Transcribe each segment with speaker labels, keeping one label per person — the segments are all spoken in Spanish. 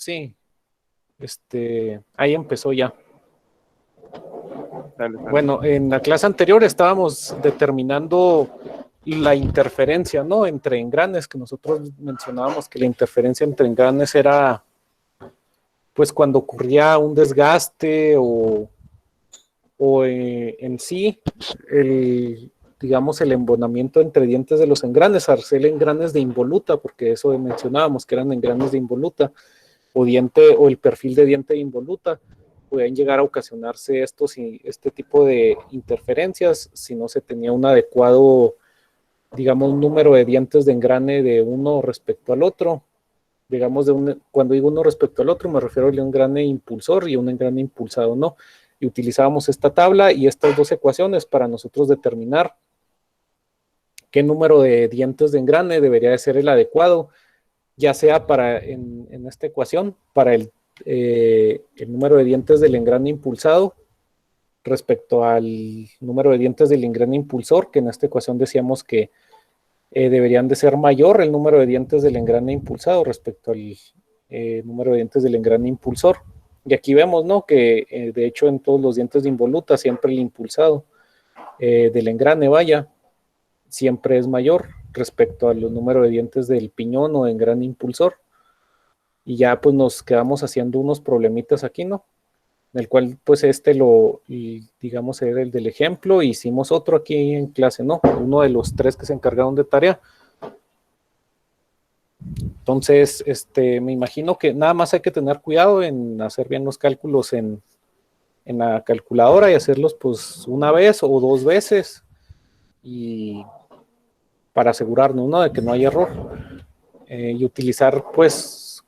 Speaker 1: Sí, ahí empezó ya.
Speaker 2: Dale.
Speaker 1: Bueno, en la clase anterior estábamos determinando la interferencia, ¿no? Entre engranes, que nosotros mencionábamos que la interferencia entre engranes era, pues, cuando ocurría un desgaste o en sí, digamos, el embonamiento entre dientes de los engranes, hacer engranes de involuta, porque eso mencionábamos que eran engranes de involuta, o el perfil de diente de involuta, pueden llegar a ocasionarse este tipo de interferencias si no se tenía un adecuado, digamos, número de dientes de engrane de uno respecto al otro. Digamos, cuando digo uno respecto al otro, me refiero a un engrane impulsor y un engrane impulsado, ¿no? Y utilizábamos esta tabla y estas dos ecuaciones para nosotros determinar qué número de dientes de engrane debería de ser el adecuado, ya sea en esta ecuación, para el número de dientes del engrane impulsado respecto al número de dientes del engrane impulsor, que en esta ecuación decíamos que deberían de ser mayor el número de dientes del engrane impulsado respecto al número de dientes del engrane impulsor. Y aquí vemos, ¿no? Que de hecho en todos los dientes de involuta siempre el impulsado del engrane, vaya, siempre es mayor respecto al número de dientes del piñón o engrane impulsor. Y ya pues nos quedamos haciendo unos problemitas aquí, ¿no? En el cual pues digamos, era el del ejemplo, hicimos otro aquí en clase, ¿no? Uno de los tres que se encargaron de tarea. Entonces, me imagino que nada más hay que tener cuidado en hacer bien los cálculos en la calculadora y hacerlos pues una vez o dos veces y para asegurarnos, ¿no? De que no hay error. Y utilizar pues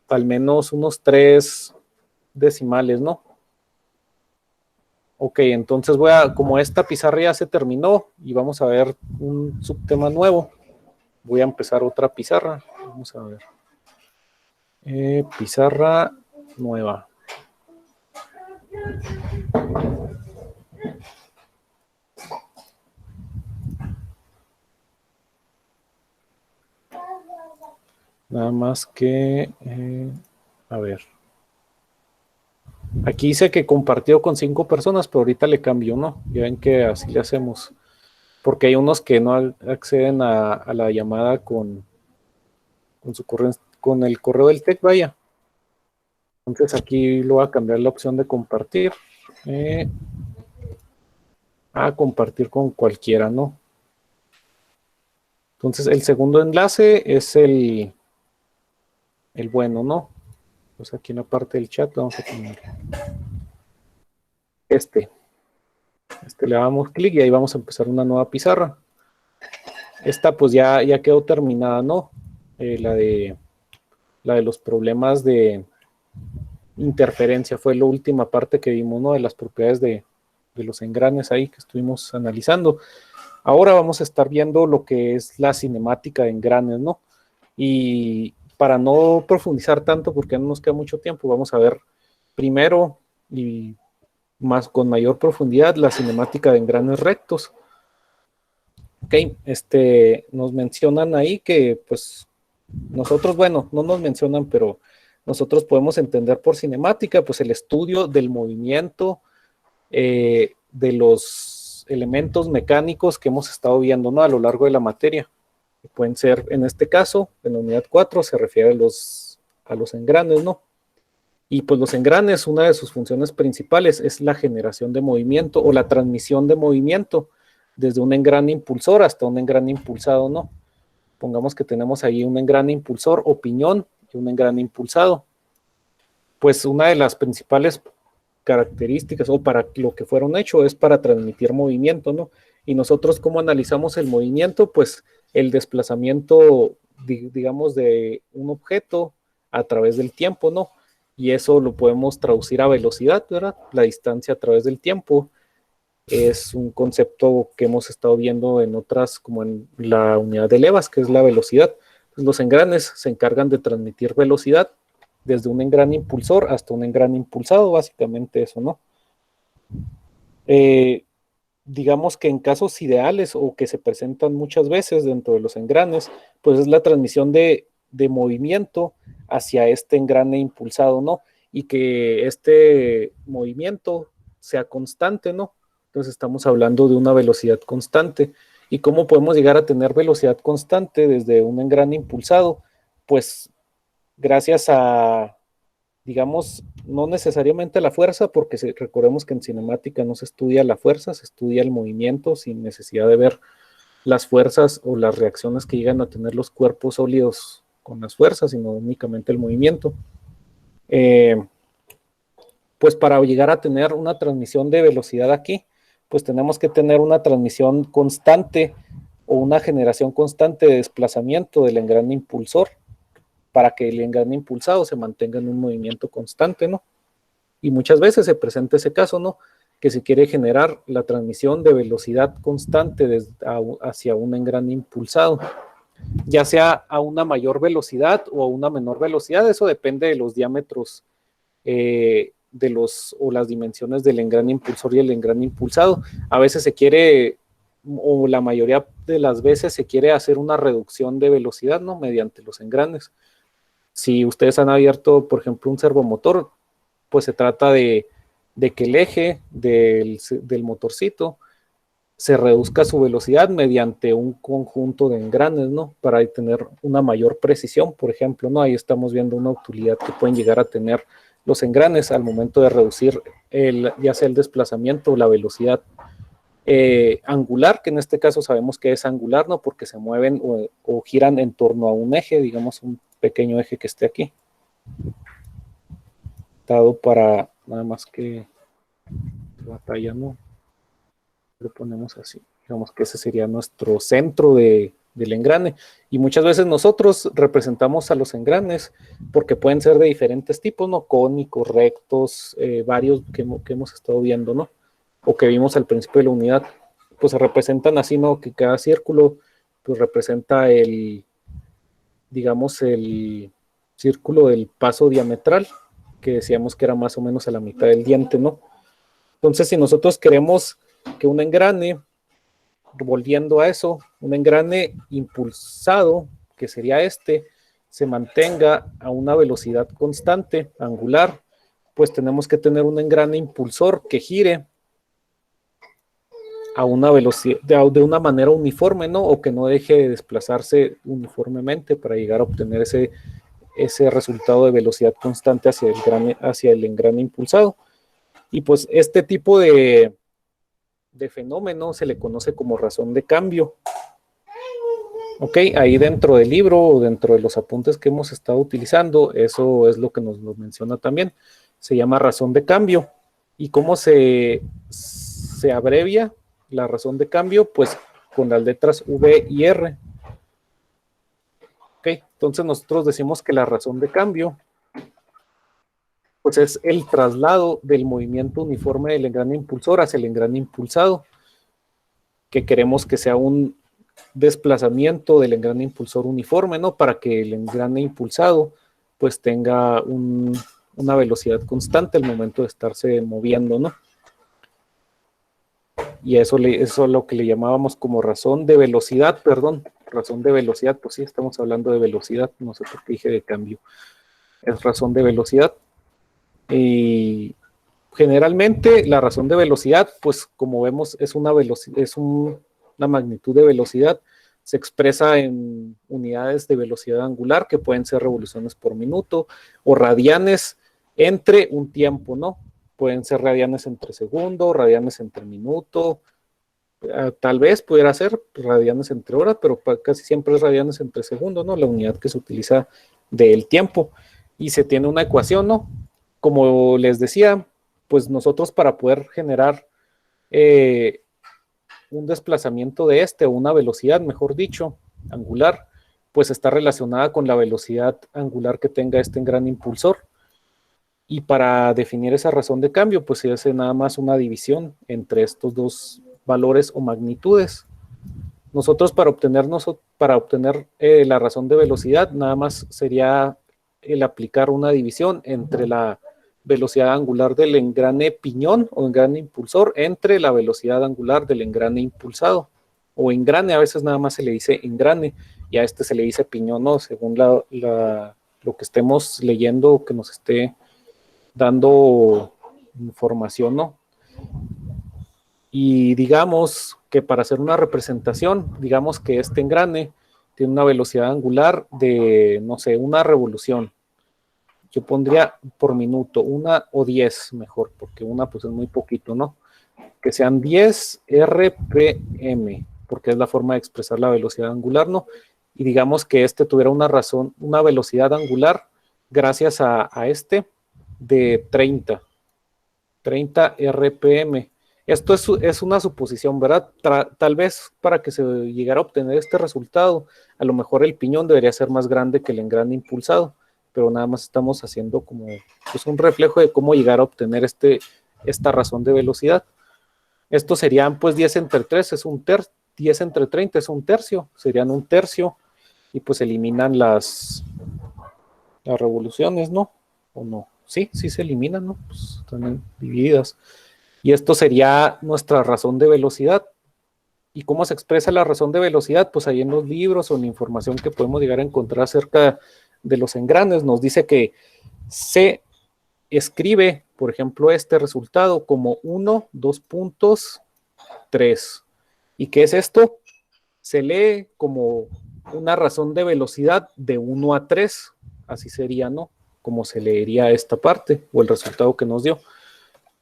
Speaker 1: al menos unos 3 decimales, ¿no? Ok, entonces como esta pizarra ya se terminó y vamos a ver un subtema nuevo, voy a empezar otra pizarra. Vamos a ver. Pizarra nueva. Nada más que, a ver. Aquí dice que compartió con 5 personas, pero ahorita le cambio, ¿no? Ya ven que así le hacemos. Porque hay unos que no acceden a la llamada con el correo del TEC, vaya. Entonces aquí lo voy a cambiar la opción de compartir. A compartir con cualquiera, ¿no? Entonces el segundo enlace es el bueno, ¿no? Pues aquí en la parte del chat vamos a poner le damos clic y ahí vamos a empezar una nueva pizarra. Esta pues ya quedó terminada, ¿no? La de los problemas de interferencia fue la última parte que vimos, ¿no? De las propiedades de los engranes ahí que estuvimos analizando. Ahora vamos a estar viendo lo que es la cinemática de engranes, ¿no? Y para no profundizar tanto, porque no nos queda mucho tiempo, vamos a ver primero y con mayor profundidad la cinemática de engranes rectos. Ok, nos mencionan ahí que pues nosotros, bueno, no nos mencionan, pero nosotros podemos entender por cinemática pues el estudio del movimiento de los elementos mecánicos que hemos estado viendo, ¿no? A lo largo de la materia. Que pueden ser, en este caso, en la unidad 4 se refiere a los engranes, ¿no? Y pues los engranes, una de sus funciones principales es la generación de movimiento o la transmisión de movimiento desde un engrane impulsor hasta un engrane impulsado, ¿no? Pongamos que tenemos ahí un engrane impulsor o piñón y un engrane impulsado. Pues una de las principales características o para lo que fueron hechos es para transmitir movimiento, ¿no? Y nosotros, ¿cómo analizamos el movimiento? Pues el desplazamiento, digamos, de un objeto a través del tiempo, ¿no? Y eso lo podemos traducir a velocidad, ¿verdad? La distancia a través del tiempo es un concepto que hemos estado viendo en otras, como en la unidad de levas, que es la velocidad. Pues los engranes se encargan de transmitir velocidad desde un engrane impulsor hasta un engrane impulsado, básicamente eso, ¿no? Digamos que en casos ideales o que se presentan muchas veces dentro de los engranes, pues es la transmisión de movimiento hacia este engrane impulsado, ¿no? Y que este movimiento sea constante, ¿no? Entonces estamos hablando de una velocidad constante. ¿Y cómo podemos llegar a tener velocidad constante desde un engrane impulsado? Pues gracias a, digamos, no necesariamente a la fuerza, porque recordemos que en cinemática no se estudia la fuerza, se estudia el movimiento sin necesidad de ver las fuerzas o las reacciones que llegan a tener los cuerpos sólidos con las fuerzas, sino únicamente el movimiento. Pues para llegar a tener una transmisión de velocidad aquí, pues tenemos que tener una transmisión constante o una generación constante de desplazamiento del engrane impulsor para que el engrane impulsado se mantenga en un movimiento constante, ¿no? Y muchas veces se presenta ese caso, ¿no? Que se quiere generar la transmisión de velocidad constante hacia un engrane impulsado, ya sea a una mayor velocidad o a una menor velocidad, eso depende de los diámetros o las dimensiones del engrane impulsor y el engrane impulsado. A veces se quiere, o la mayoría de las veces se quiere hacer una reducción de velocidad, ¿no? Mediante los engranes. Si ustedes han abierto, por ejemplo, un servomotor, pues se trata de que el eje del motorcito se reduzca su velocidad mediante un conjunto de engranes, ¿no? Para tener una mayor precisión, por ejemplo, ¿no? Ahí estamos viendo una utilidad que pueden llegar a tener los engranes al momento de reducir ya sea el desplazamiento o la velocidad angular, que en este caso sabemos que es angular, ¿no? Porque se mueven o giran en torno a un eje, digamos un pequeño eje que esté aquí, dado para nada más que batalla, ¿no? Lo ponemos así, digamos que ese sería nuestro centro del engrane, y muchas veces nosotros representamos a los engranes porque pueden ser de diferentes tipos, ¿no? Cónicos, rectos, varios que hemos estado viendo, ¿no? O que vimos al principio de la unidad, pues se representan así, ¿no? Que cada círculo pues representa digamos, el círculo del paso diametral, que decíamos que era más o menos a la mitad del diente, ¿no? Entonces, si nosotros queremos que un engrane, volviendo a eso, un engrane impulsado, que sería se mantenga a una velocidad constante, angular, pues tenemos que tener un engrane impulsor que gire a una velocidad, de una manera uniforme, ¿no? O que no deje de desplazarse uniformemente para llegar a obtener ese resultado de velocidad constante hacia el engrane impulsado. Y pues este tipo de fenómeno se le conoce como razón de cambio. Ok, ahí dentro del libro o dentro de los apuntes que hemos estado utilizando, eso es lo que nos menciona también. Se llama razón de cambio. ¿Y cómo se abrevia la razón de cambio? Pues con las letras V y R. Ok, entonces nosotros decimos que la razón de cambio pues es el traslado del movimiento uniforme del engrane impulsor hacia el engrane impulsado, que queremos que sea un desplazamiento del engrane impulsor uniforme, ¿no? Para que el engrane impulsado pues tenga una velocidad constante al momento de estarse moviendo, ¿no? Y eso es lo que le llamábamos como razón de velocidad, pues sí, estamos hablando de velocidad, no sé por qué dije de cambio, es razón de velocidad. Y generalmente la razón de velocidad, pues como vemos, es una magnitud de velocidad, se expresa en unidades de velocidad angular, que pueden ser revoluciones por minuto, o radianes entre un tiempo, ¿no? Pueden ser radianes entre segundo, radianes entre minuto, tal vez pudiera ser radianes entre horas, pero casi siempre es radianes entre segundo, ¿no? La unidad que se utiliza del tiempo. Y se tiene una ecuación, ¿no? Como les decía, pues nosotros para poder generar un desplazamiento o una velocidad, mejor dicho, angular, pues está relacionada con la velocidad angular que tenga este engrane impulsor. Y para definir esa razón de cambio, pues se hace nada más una división entre estos dos valores o magnitudes. Nosotros para obtener la razón de velocidad, nada más sería el aplicar una división entre la velocidad angular del engrane piñón o engrane impulsor entre la velocidad angular del engrane impulsado. O engrane, a veces nada más se le dice engrane, y a este se le dice piñón, ¿no? Según lo que estemos leyendo, que nos esté dando información, ¿no? Y digamos que para hacer una representación, digamos que este engrane tiene una velocidad angular de, no sé, una revolución. Yo pondría por minuto, 1 o 10 mejor, porque 1 pues es muy poquito, ¿no? Que sean 10 RPM, porque es la forma de expresar la velocidad angular, ¿no? Y digamos que este tuviera una velocidad angular, gracias a este, de 30 RPM. Esto es una suposición, ¿verdad? Tal vez para que se llegara a obtener este resultado, a lo mejor el piñón debería ser más grande que el engrane impulsado, pero nada más estamos haciendo como pues, un reflejo de cómo llegar a obtener esta razón de velocidad. Estos serían pues 10 entre 3, es un tercio, 10 entre 30 es un tercio, serían un tercio, y pues eliminan las revoluciones, ¿no? ¿O no? Sí, sí se eliminan, ¿no? Pues están divididas. Y esto sería nuestra razón de velocidad. ¿Y cómo se expresa la razón de velocidad? Pues ahí en los libros o en la información que podemos llegar a encontrar acerca de los engranes, nos dice que se escribe, por ejemplo, este resultado como 1, 2 puntos, 3. ¿Y qué es esto? Se lee como una razón de velocidad de 1 a 3. Así sería, ¿no? Como se leería esta parte o el resultado que nos dio.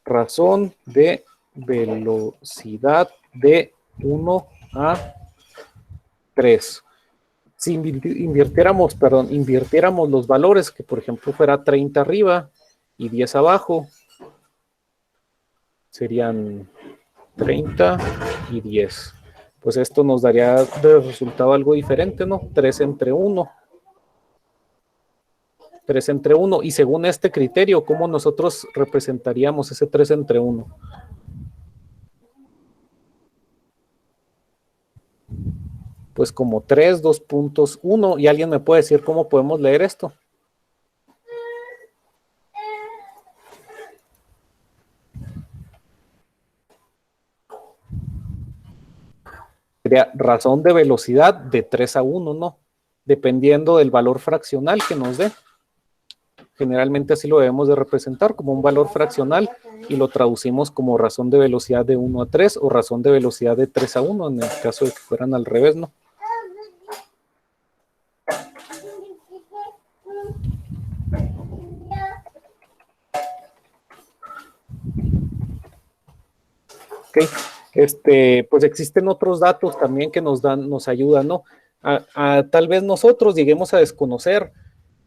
Speaker 1: Razón de velocidad de 1 a 3. Si invirtiéramos los valores, que por ejemplo fuera 30 arriba y 10 abajo, serían 30 y 10. Pues esto nos daría de resultado algo diferente, ¿no? 3 entre 1. 3 entre 1. Y según este criterio, ¿cómo nosotros representaríamos ese 3 entre 1? Pues como 3, 2 puntos, 1. ¿Y alguien me puede decir cómo podemos leer esto? Sería razón de velocidad de 3 a 1, ¿no? Dependiendo del valor fraccional que nos dé. Generalmente así lo debemos de representar como un valor fraccional y lo traducimos como razón de velocidad de 1 a 3 o razón de velocidad de 3 a 1 en el caso de que fueran al revés, ¿no? Ok, pues existen otros datos también que nos ayudan, ¿no? Tal vez nosotros lleguemos a desconocer,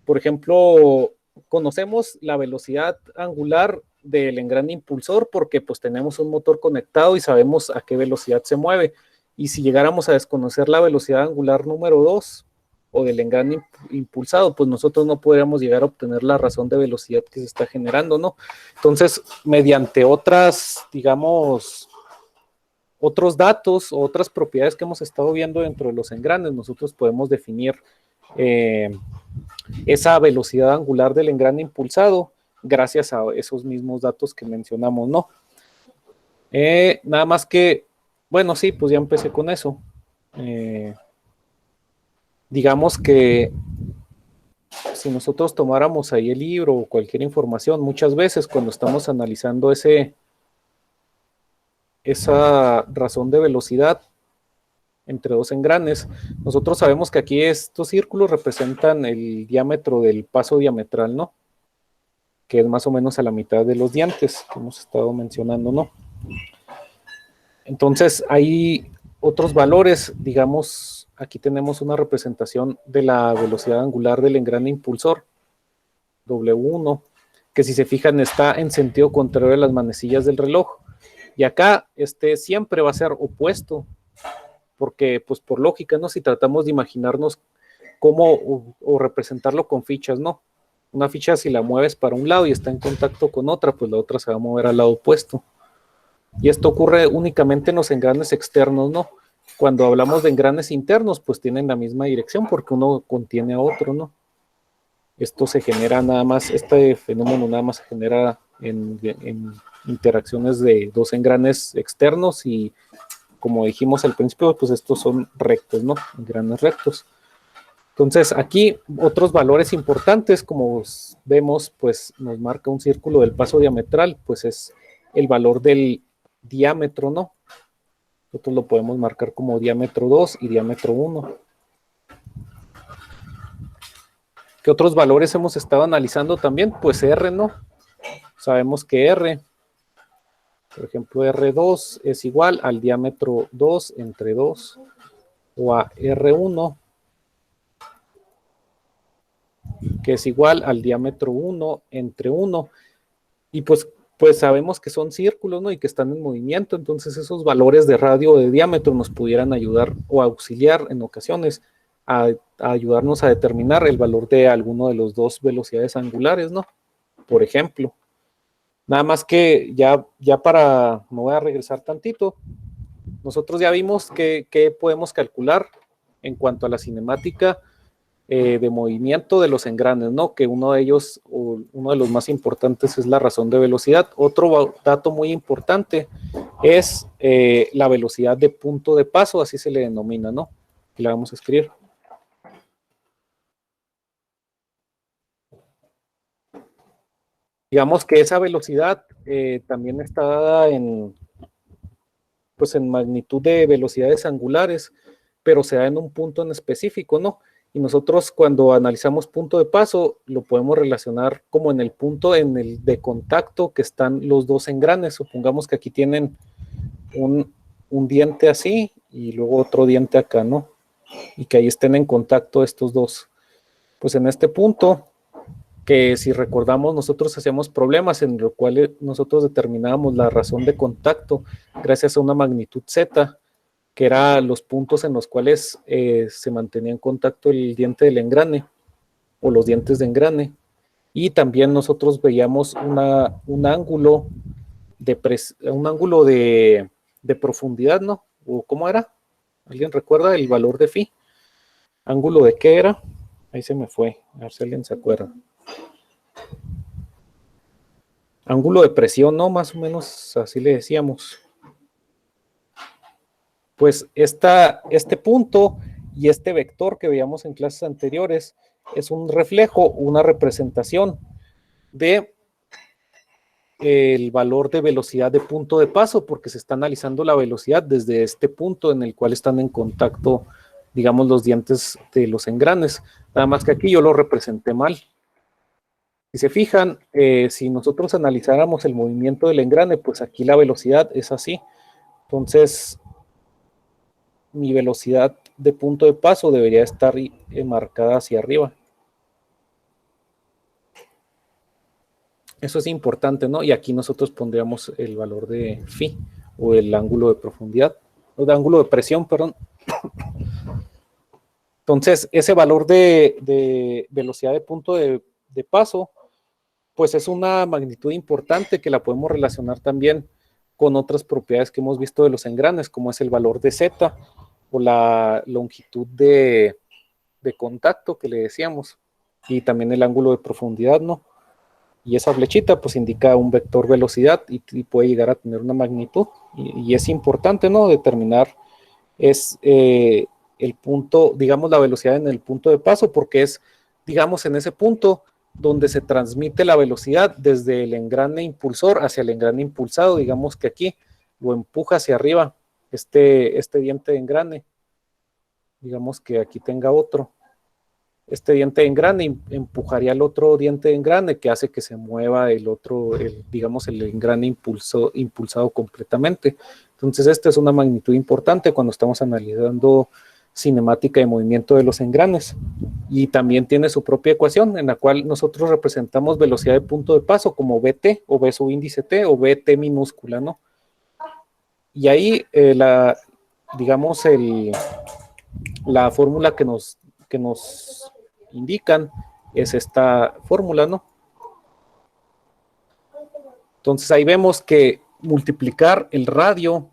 Speaker 1: por ejemplo, conocemos la velocidad angular del engrane impulsor porque pues tenemos un motor conectado y sabemos a qué velocidad se mueve. Y si llegáramos a desconocer la velocidad angular número 2 o del engrane impulsado, pues nosotros no podríamos llegar a obtener la razón de velocidad que se está generando, ¿no? Entonces, mediante otras, digamos, otros datos o otras propiedades que hemos estado viendo dentro de los engranes, nosotros podemos definir esa velocidad angular del engrane impulsado gracias a esos mismos datos que mencionamos, ¿no? Nada más que, bueno, sí, pues ya empecé con eso. Digamos que si nosotros tomáramos ahí el libro o cualquier información, muchas veces cuando estamos analizando esa razón de velocidad entre dos engranes, nosotros sabemos que aquí estos círculos representan el diámetro del paso diametral, ¿no? Que es más o menos a la mitad de los diantes que hemos estado mencionando, ¿no? Entonces hay otros valores, digamos, aquí tenemos una representación de la velocidad angular del engrane impulsor, W1, que si se fijan está en sentido contrario a las manecillas del reloj. Y acá siempre va a ser opuesto, porque pues por lógica, ¿no? Si tratamos de imaginarnos cómo o representarlo con fichas, ¿no? Una ficha si la mueves para un lado y está en contacto con otra, pues la otra se va a mover al lado opuesto. Y esto ocurre únicamente en los engranes externos, ¿no? Cuando hablamos de engranes internos, pues tienen la misma dirección porque uno contiene a otro, ¿no? Esto se genera nada más, este fenómeno nada más se genera en interacciones de dos engranes externos y como dijimos al principio, pues estos son rectos, ¿no? Engranes rectos. Entonces, aquí otros valores importantes, como vemos, pues nos marca un círculo del paso diametral, pues es el valor del diámetro, ¿no? Nosotros lo podemos marcar como diámetro 2 y diámetro 1. ¿Qué otros valores hemos estado analizando también? Pues R, ¿no? Sabemos que R, por ejemplo, R2 es igual al diámetro 2 entre 2, o a R1, que es igual al diámetro 1 entre 1. Y pues sabemos que son círculos, ¿no? Y que están en movimiento, entonces esos valores de radio o de diámetro nos pudieran ayudar o auxiliar en ocasiones a ayudarnos a determinar el valor de alguno de los dos velocidades angulares, ¿no? Por ejemplo. Nada más que ya para, me voy a regresar tantito, nosotros ya vimos que podemos calcular en cuanto a la cinemática de movimiento de los engranes, ¿no? Que uno de ellos, o uno de los más importantes, es la razón de velocidad. Otro dato muy importante es la velocidad de punto de paso, así se le denomina, ¿no? Y la vamos a escribir. Digamos que esa velocidad también está dada pues en magnitud de velocidades angulares, pero se da en un punto en específico, ¿no? Y nosotros cuando analizamos punto de paso, lo podemos relacionar como en el punto de contacto que están los dos engranes. Supongamos que aquí tienen un diente así y luego otro diente acá, ¿no? Y que ahí estén en contacto estos dos. Pues en este punto, que si recordamos, nosotros hacíamos problemas en los cuales nosotros determinábamos la razón de contacto gracias a una magnitud Z, que eran los puntos en los cuales se mantenía en contacto el diente del engrane o los dientes de engrane. Y también nosotros veíamos un ángulo de profundidad, ¿no? ¿O cómo era? ¿Alguien recuerda el valor de phi? ¿Ángulo de qué era? Ahí se me fue, a ver si alguien se acuerda. Ángulo de presión, ¿no? Más o menos así le decíamos. Pues este punto y este vector que veíamos en clases anteriores es un reflejo, una representación de el valor de velocidad de punto de paso, porque se está analizando la velocidad desde este punto en el cual están en contacto, digamos, los dientes de los engranes. Nada más que aquí yo lo representé mal. Si se fijan, si nosotros analizáramos el movimiento del engrane, pues aquí la velocidad es así. Entonces, mi velocidad de punto de paso debería estar marcada hacia arriba. Eso es importante, ¿no? Y aquí nosotros pondríamos el valor de phi, o el ángulo de profundidad, o de ángulo de presión, perdón. Entonces, ese valor de velocidad de punto de paso, pues es una magnitud importante que la podemos relacionar también con otras propiedades que hemos visto de los engranes, como es el valor de Z, o la longitud de contacto que le decíamos, y también el ángulo de profundidad, ¿no? Y esa flechita pues indica un vector velocidad y puede llegar a tener una magnitud, y es importante, ¿no? Determinar el punto, digamos, la velocidad en el punto de paso, porque es, digamos, en ese punto donde se transmite la velocidad desde el engrane impulsor hacia el engrane impulsado. Digamos que aquí lo empuja hacia arriba este diente de engrane. Digamos que aquí tenga otro. Este diente de engrane empujaría al otro diente de engrane, que hace que se mueva digamos, el engrane impulsado completamente. Entonces, esta es una magnitud importante cuando estamos analizando cinemática de movimiento de los engranes. Y también tiene su propia ecuación, en la cual nosotros representamos velocidad de punto de paso como VT, o V subíndice T, o VT minúscula, ¿no? Y ahí, digamos, la fórmula que nos indican es esta fórmula, ¿no? Entonces ahí vemos que multiplicar el radio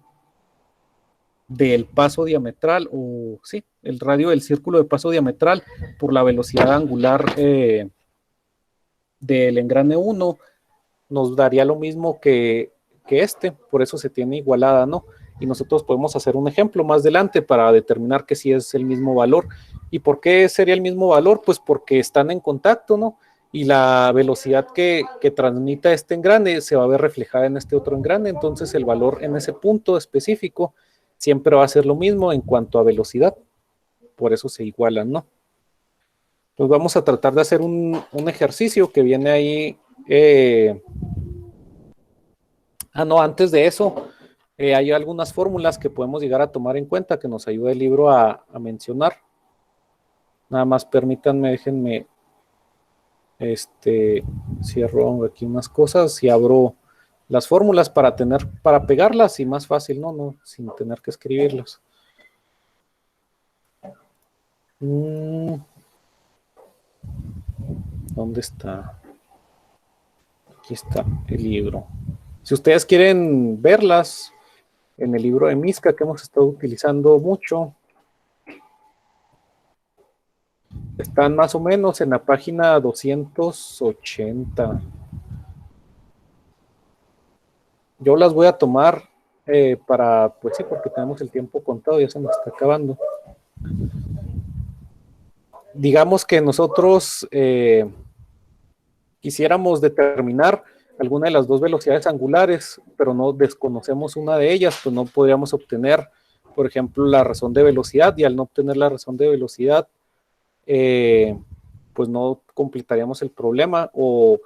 Speaker 1: del paso diametral, o sí, el radio del círculo de paso diametral por la velocidad angular del engrane 1 nos daría lo mismo que por eso se tiene igualada, ¿no? y nosotros podemos hacer un ejemplo más adelante para determinar que sí es el mismo valor. ¿Y por qué sería el mismo valor? Pues porque están en contacto, ¿no? Y la velocidad que transmita este engrane se va a ver reflejada en este otro engrane, entonces el valor en ese punto específico siempre va a ser lo mismo en cuanto a velocidad, por eso se igualan, ¿no? Entonces vamos a tratar de hacer un ejercicio que viene ahí. No, antes de eso, hay algunas fórmulas que podemos llegar a tomar en cuenta que nos ayuda el libro a mencionar. Nada más permítanme, déjenme, cierro aquí unas cosas y abro las fórmulas para pegarlas y más fácil, ¿no? Sin tener que escribirlas. ¿Dónde está? Aquí está el libro. Si ustedes quieren verlas en el libro de Misca que hemos estado utilizando mucho, están más o menos en la página 280. Yo las voy a tomar pues sí, porque tenemos el tiempo contado, ya se nos está acabando. Digamos que nosotros quisiéramos determinar alguna de las dos velocidades angulares, pero no desconocemos una de ellas, pues no podríamos obtener, por ejemplo, la razón de velocidad, y al no obtener la razón de velocidad, pues no completaríamos el problema. O,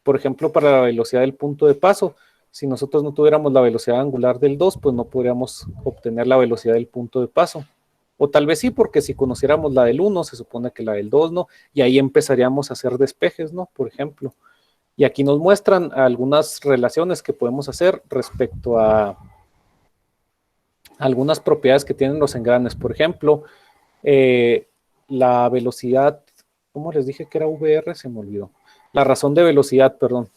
Speaker 1: por ejemplo, para la velocidad del punto de paso, si nosotros no tuviéramos la velocidad angular del 2, pues no podríamos obtener la velocidad del punto de paso. O tal vez sí, porque si conociéramos la del 1, se supone que la del 2 no, y ahí empezaríamos a hacer despejes, ¿no? Por ejemplo. Y aquí nos muestran algunas relaciones que podemos hacer respecto a algunas propiedades que tienen los engranes. Por ejemplo, la velocidad, ¿cómo les dije que era VR? Se me olvidó. La razón de velocidad, perdón.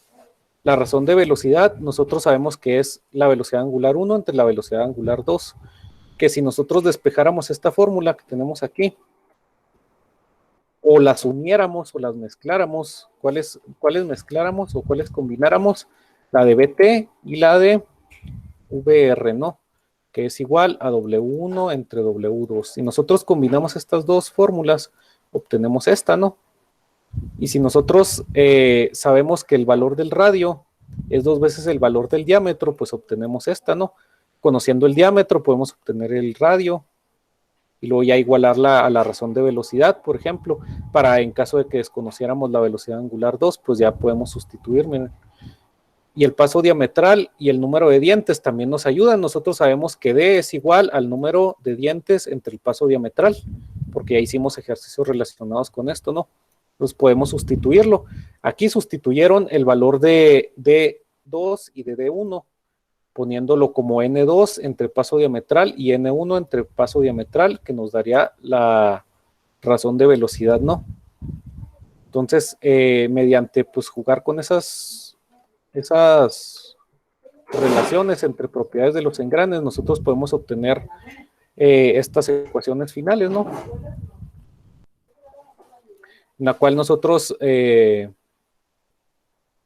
Speaker 1: La razón de velocidad, nosotros sabemos que es la velocidad angular 1 entre la velocidad angular 2. Que si nosotros despejáramos esta fórmula que tenemos aquí, o las uniéramos o las mezcláramos, ¿cuáles mezcláramos o cuáles combináramos? La de BT y la de VR, ¿no? Que es igual a W1 entre W2. Si nosotros combinamos estas dos fórmulas, obtenemos esta, ¿no? Y si nosotros sabemos que el valor del radio es 2 veces el valor del diámetro, pues obtenemos esta, ¿no? Conociendo el diámetro podemos obtener el radio y luego ya igualarla a la razón de velocidad, por ejemplo, para en caso de que desconociéramos la velocidad angular 2, pues ya podemos sustituir, miren. Y el paso diametral y el número de dientes también nos ayudan. Nosotros sabemos que D es igual al número de dientes entre el paso diametral, porque ya hicimos ejercicios relacionados con esto, ¿no? Entonces podemos sustituirlo. Aquí sustituyeron el valor de D2 y de D1, poniéndolo como N2 entre paso diametral y N1 entre paso diametral, que nos daría la razón de velocidad, ¿no? Entonces, mediante pues jugar con esas relaciones entre propiedades de los engranes, nosotros podemos obtener estas ecuaciones finales, ¿no? En la cual nosotros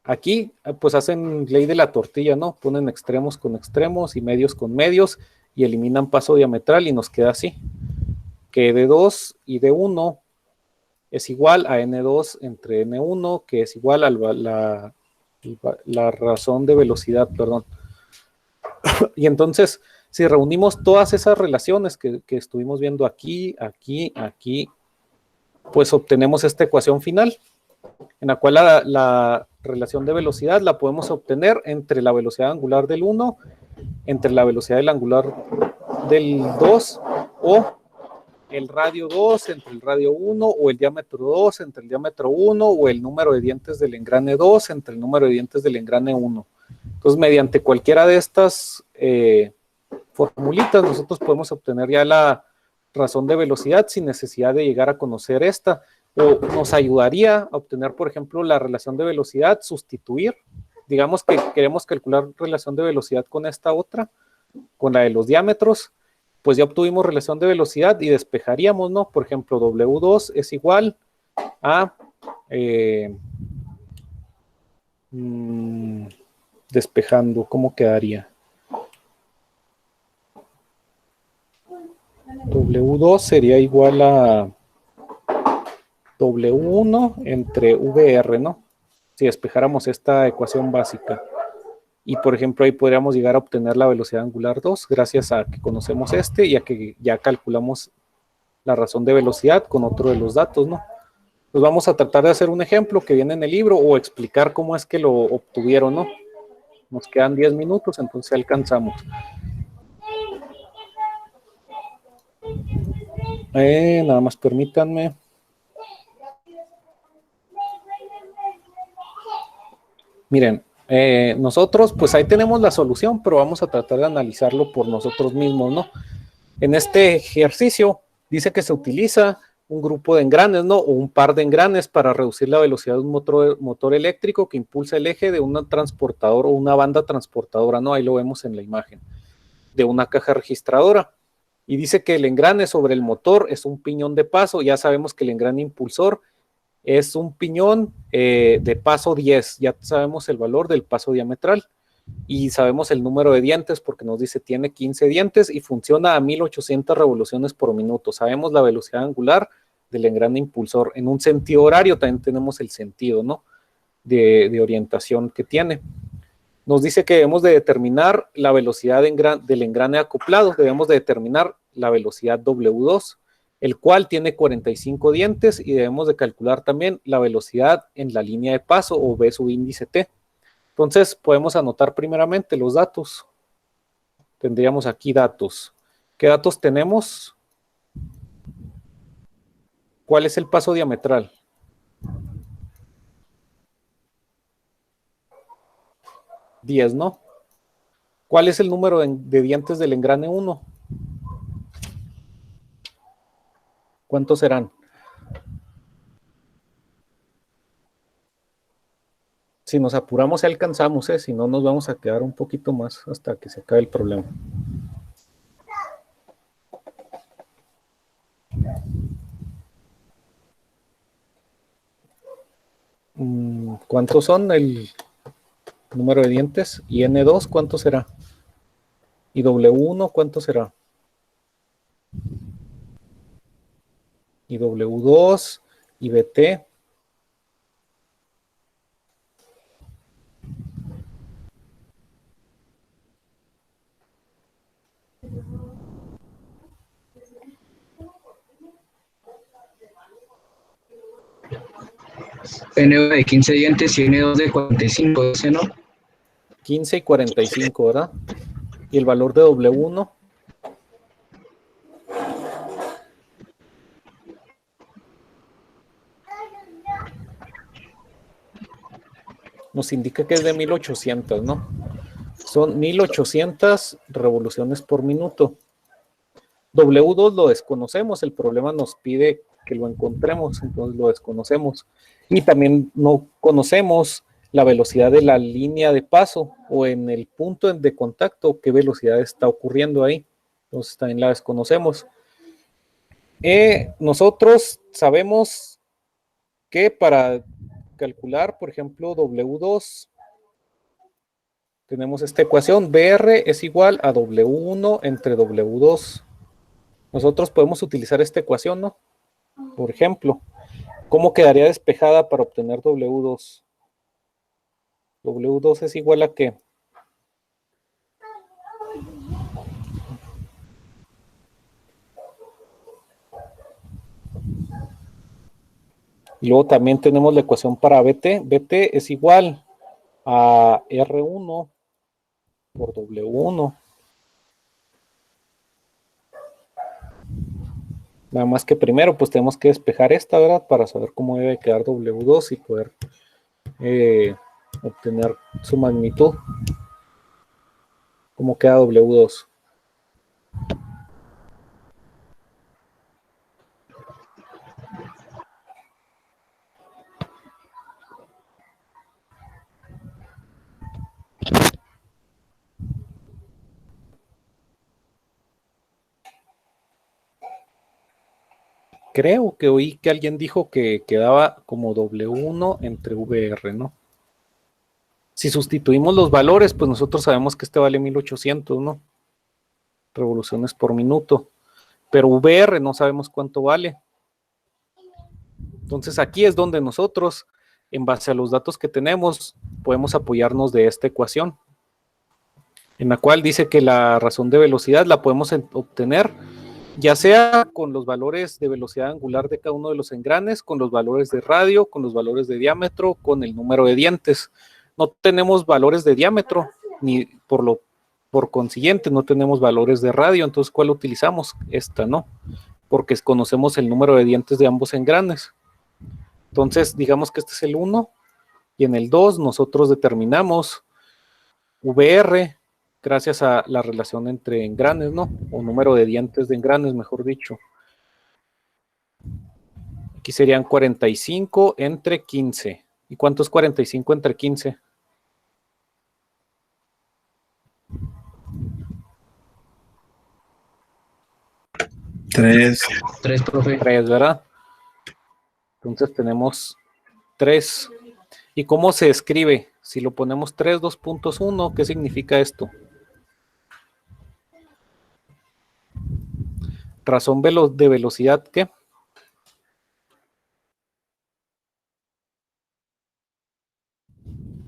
Speaker 1: aquí pues hacen ley de la tortilla, ¿no? Ponen extremos con extremos y medios con medios y eliminan paso diametral y nos queda así, que D2 y D1 es igual a N2 entre N1, que es igual a la razón de velocidad, perdón. Y entonces, si reunimos todas esas relaciones que estuvimos viendo aquí, aquí, aquí, pues obtenemos esta ecuación final, en la cual la relación de velocidad la podemos obtener entre la velocidad angular del 1, entre la velocidad del angular del 2, o el radio 2 entre el radio 1, o el diámetro 2 entre el diámetro 1, o el número de dientes del engrane 2 entre el número de dientes del engrane 1. Entonces, mediante cualquiera de estas formulitas, nosotros podemos obtener ya la razón de velocidad sin necesidad de llegar a conocer esta, o nos ayudaría a obtener, por ejemplo, la relación de velocidad, sustituir, digamos que queremos calcular relación de velocidad con esta otra, con la de los diámetros, pues ya obtuvimos relación de velocidad y despejaríamos, ¿no? Por ejemplo, W2 es igual a despejando, ¿cómo quedaría? W2 sería igual a W1 entre VR, ¿no? Si despejáramos esta ecuación básica. Y, por ejemplo, ahí podríamos llegar a obtener la velocidad angular 2 gracias a que conocemos y a que ya calculamos la razón de velocidad con otro de los datos, ¿no? Pues vamos a tratar de hacer un ejemplo que viene en el libro o explicar cómo es que lo obtuvieron, ¿no? Nos quedan 10 minutos, entonces alcanzamos. Nada más permítanme. Miren, nosotros pues ahí tenemos la solución, pero vamos a tratar de analizarlo por nosotros mismos, ¿no? En este ejercicio dice que se utiliza un grupo de engranes, ¿no? O un par de engranes para reducir la velocidad de un motor eléctrico que impulsa el eje de un transportador o una banda transportadora, ¿no? Ahí lo vemos en la imagen, de una caja registradora. Y dice que el engrane sobre el motor es un piñón de paso. Ya sabemos que el engrane impulsor es un piñón de paso 10. Ya sabemos el valor del paso diametral. Y sabemos el número de dientes porque nos dice tiene 15 dientes y funciona a 1800 revoluciones por minuto. Sabemos la velocidad angular del engrane impulsor. En un sentido horario también tenemos el sentido, ¿no? de orientación que tiene. Nos dice que debemos de determinar la velocidad del engrane acoplado. Debemos de determinar la velocidad W2, el cual tiene 45 dientes y debemos de calcular también la velocidad en la línea de paso o V subíndice T. Entonces podemos anotar primeramente los datos. Tendríamos aquí datos. ¿Qué datos tenemos? ¿Cuál es el paso diametral? 10, ¿no? ¿Cuál es el número de dientes del engrane 1? ¿Cuántos serán? Si nos apuramos, alcanzamos, si no, nos vamos a quedar un poquito más hasta que se acabe el problema. ¿Cuántos son el número de dientes? Y N2, ¿cuánto será? Y W1, ¿cuánto será? Y W2 y BT.
Speaker 2: N1 de 15 dientes y N2 de 45, ese no.
Speaker 1: 15 y 45, ¿verdad? Y el valor de W1. Nos indica que es de 1800, ¿no? Son 1800 revoluciones por minuto. W2 lo desconocemos, el problema nos pide que lo encontremos, entonces lo desconocemos. Y también no conocemos la velocidad de la línea de paso o en el punto de contacto, qué velocidad está ocurriendo ahí. Entonces también la desconocemos. Nosotros sabemos que para calcular, por ejemplo, W2, tenemos esta ecuación, BR es igual a W1 entre W2. Nosotros podemos utilizar esta ecuación, ¿no? Por ejemplo, ¿cómo quedaría despejada para obtener W2? W2 es igual a ¿qué? Y luego también tenemos la ecuación para BT. BT es igual a R1 por W1. Nada más que primero pues tenemos que despejar esta, ¿verdad? Para saber cómo debe quedar W2 y poder obtener su magnitud. ¿Cómo queda W2? Creo que oí que alguien dijo que quedaba como W1 entre VR, ¿no? Si sustituimos los valores, pues nosotros sabemos que este vale 1800, ¿no? Revoluciones por minuto. pero VR no sabemos cuánto vale. Entonces aquí es donde nosotros, en base a los datos que tenemos, podemos apoyarnos de esta ecuación, en la cual dice que la razón de velocidad la podemos obtener ya sea con los valores de velocidad angular de cada uno de los engranes, con los valores de radio, con los valores de diámetro, con el número de dientes. No tenemos valores de diámetro, ni por consiguiente no tenemos valores de radio. Entonces, ¿cuál utilizamos? Esta, ¿no? Porque conocemos el número de dientes de ambos engranes. Entonces, digamos que este es el 1, y en el 2 nosotros determinamos VR, gracias a la relación entre engranes, ¿no? O número de dientes de engranes, mejor dicho. Aquí serían 45 entre 15. ¿Y cuánto es 45 entre 15?
Speaker 3: 3.
Speaker 2: 3, profe.
Speaker 1: 3, ¿verdad? Entonces tenemos 3. ¿Y cómo se escribe? Si lo ponemos 3, 2.1, ¿qué significa esto? Razón de velocidad, ¿qué?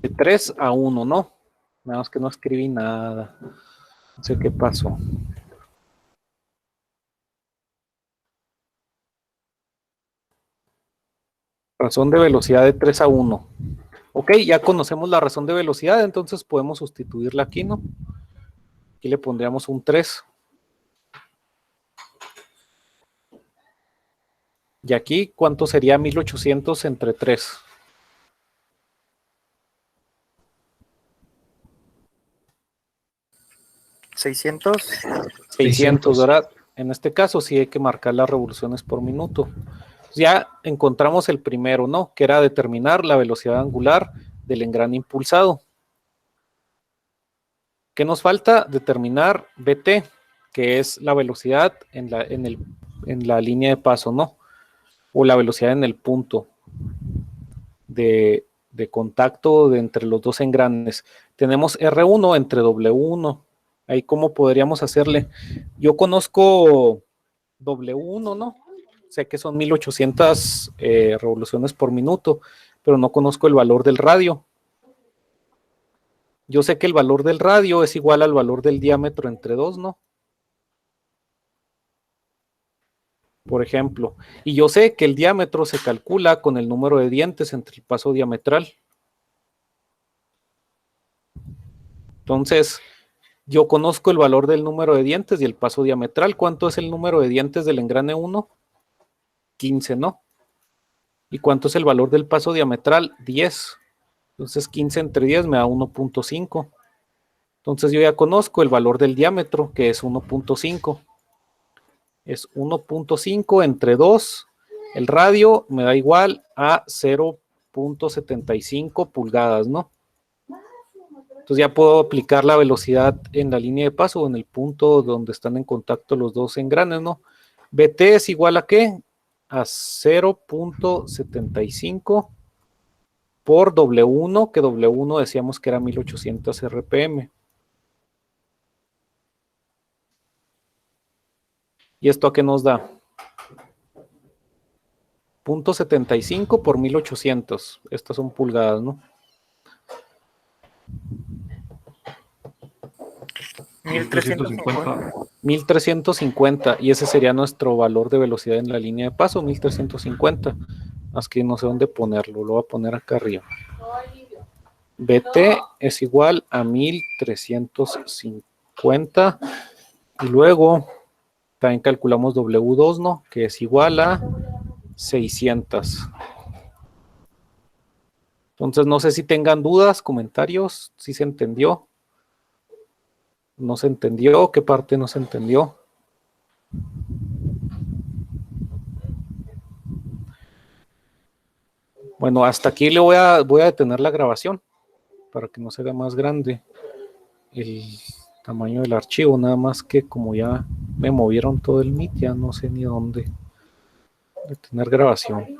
Speaker 1: De 3 a 1, ¿no? Nada más que no escribí nada. No sé qué pasó. Razón de velocidad de 3 a 1. Ok, ya conocemos la razón de velocidad, entonces podemos sustituirla aquí, ¿no? Aquí le pondríamos un 3. Y aquí, ¿cuánto sería 1800 entre 3?
Speaker 4: 600.
Speaker 1: 600, ¿verdad? En este caso sí hay que marcar las revoluciones por minuto. Ya encontramos el primero, ¿no? Que era determinar la velocidad angular del engrane impulsado. ¿Qué nos falta? Determinar VT, que es la velocidad en la línea de paso, ¿no? O la velocidad en el punto de contacto entre los dos engranes. Tenemos R1 entre W1. Ahí, ¿cómo podríamos hacerle? Yo conozco W1, ¿no? Sé que son 1800 revoluciones por minuto, pero no conozco el valor del radio. Yo sé que el valor del radio es igual al valor del diámetro entre 2, ¿no? Por ejemplo, y yo sé que el diámetro se calcula con el número de dientes entre el paso diametral. Entonces, yo conozco el valor del número de dientes y el paso diametral. ¿Cuánto es el número de dientes del engrane 1? 15, ¿no? ¿Y cuánto es el valor del paso diametral? 10. Entonces, 15 entre 10 me da 1.5. Entonces, yo ya conozco el valor del diámetro, que es 1.5. Es 1.5 entre 2. El radio me da igual a 0.75 pulgadas, ¿no? Entonces ya puedo aplicar la velocidad en la línea de paso o en el punto donde están en contacto los dos engranes, ¿no? VT es igual a ¿qué? A 0.75 por W1, que W1 decíamos que era 1800 RPM. ¿Y esto a qué nos da? 0.75 por 1800. Estas son pulgadas, ¿no?
Speaker 4: 1350.
Speaker 1: 1350. Y ese sería nuestro valor de velocidad en la línea de paso, 1350. Más que no sé dónde ponerlo. Lo voy a poner acá arriba. VT es igual a 1350. Y luego también calculamos W2, ¿no? Que es igual a 600. Entonces no sé si tengan dudas, comentarios, si se entendió. ¿No se entendió? ¿Qué parte no se entendió? Bueno, hasta aquí le voy a detener la grabación para que no se haga más grande el tamaño del archivo, nada más que como ya me movieron todo el Meet, ya no sé ni dónde detener grabación.